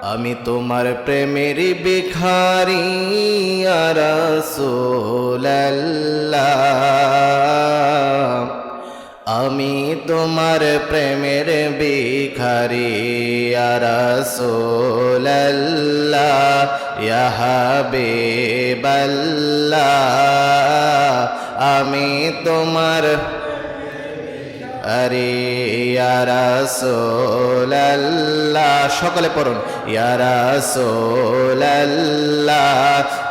আমি তোমার প্রেমের ভিখারি ইয়া রাসূলুল্লাহ আমি তোমার প্রেমের ভিখারি ইয়া রাসূলুল্লাহ ইয়া হাবিবাল্লাহ আমি তোমার আরে ইয়া রাসূলুল্লাহ সকলে পড়ুন ইয়া রাসূলুল্লাহ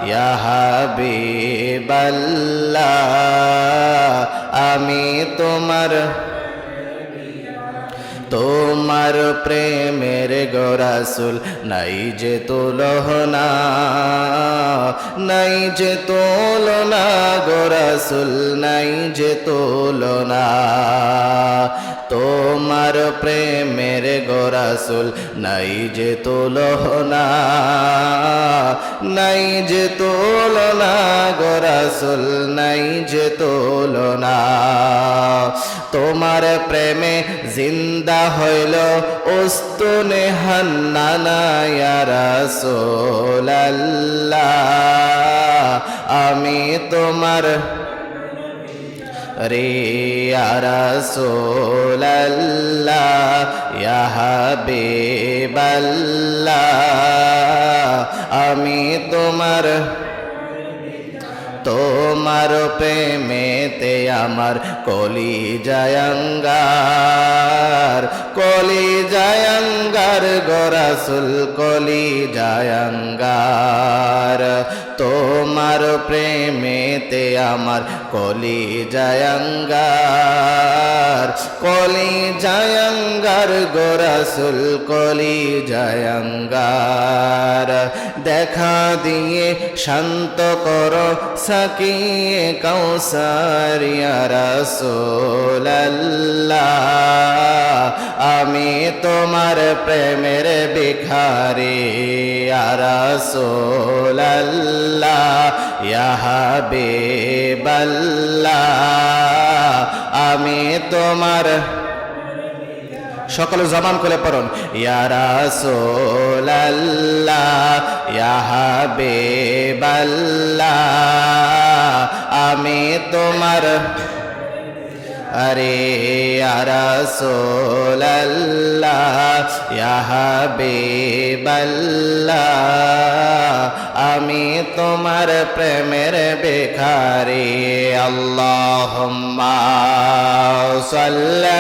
ইয়া হাবিবাল্লাহ আমি তোমার প্রেমের গো রাসূল নাই যে তুলনা নাই যে তুলনা গো রাসূল নাই যে তুলনা তোমার প্রেমের গো রাসূল নাই যে তুলনা নাই যে তুলনা গো রাসূল নাই যে তুলনা তোমার প্রেমে জিন্দা হইল উস্তুনে হান্নানা ইয়া রাসূলুল্লাহ আমি তোমার রে ইয়া রাসূলুল্লাহ ইয়া হাবিবাল্লাহ আমি তোমার প্রেমেতে আমার কলিজায়াঙ্গার গো রাসূল কলিজায়াঙ্গার তোমার প্রেমেতে আমার কলিজায়াঙ্গার গো রাসূল কলিজায়াঙ্গার দেখা দিয়ে শান্ত করো সাকিয়ে কাউসার ইয়া রাসূলুল্লাহ আমি তোমার প্রেমের ভিখারি ইয়া রাসূলুল্লাহ ইয়া হাবিবাল্লাহ আমি তোমার সকলে জবান খুলে পড়ুন ইয়া রাসূলুল্লাহ ইয়া হাবিবাল্লাহ আমি তোমার আরে ইয়া রাসূলুল্লাহ ইয়া হাবিবাল্লাহ আমি তোমার প্রেমের ভিখারি আল্লাহুম্মা সাল্লি